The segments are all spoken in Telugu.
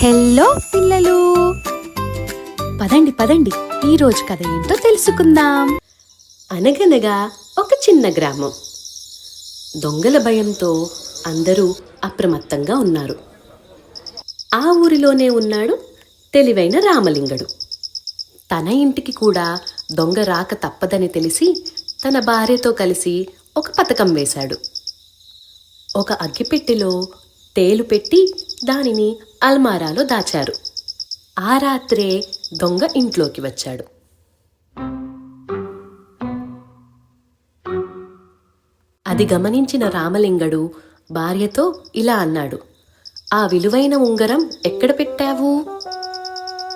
హలో పిల్లలు, పదండి పదండి, ఈరోజు కథ ఏంటో తెలుసుకుందాం. అనగనగా ఒక చిన్న గ్రామం. దొంగల భయంతో అందరూ అప్రమత్తంగా ఉన్నారు. ఆ ఊరిలోనే ఉన్నాడు తెలివైన రామలింగడు. తన ఇంటికి కూడా దొంగ రాక తప్పదని తెలిసి తన భార్యతో కలిసి ఒక పథకం వేశాడు. ఒక అగ్గిపెట్టెలో తేలు పెట్టి దానిని అల్మారాలో దాచారు. ఆ రాత్రే దొంగ ఇంట్లోకి వచ్చాడు. అది గమనించిన రామలింగడు భార్యతో ఇలా అన్నాడు, "ఆ విలువైన ఉంగరం ఎక్కడ పెట్టావు?"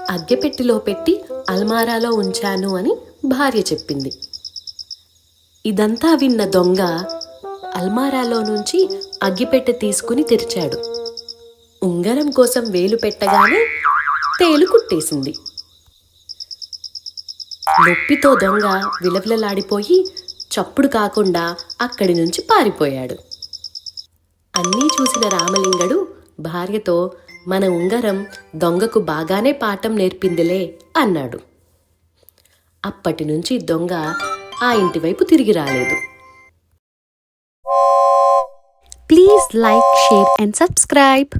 "అగ్గెపెట్టిలో పెట్టి అల్మారాలో ఉంచాను" అని భార్య చెప్పింది. ఇదంతా విన్న దొంగ అల్మారాలో నుంచి అగ్గిపెట్టె తీసుకుని తెరిచాడు. ఉంగరం కోసం వేలు పెట్టగానే తేలు కుట్టేసింది. నొప్పితో దొంగ విలవిలలాడిపోయి చప్పుడు కాకుండా అక్కడి నుంచి పారిపోయాడు. అన్నీ చూసిన రామలింగడు భార్యతో, "మన ఉంగరం దొంగకు బాగానే పాఠం నేర్పిందిలే" అన్నాడు. అప్పటి నుంచి దొంగ ఆ ఇంటి వైపు తిరిగి రాలేదు. Please like, share and subscribe.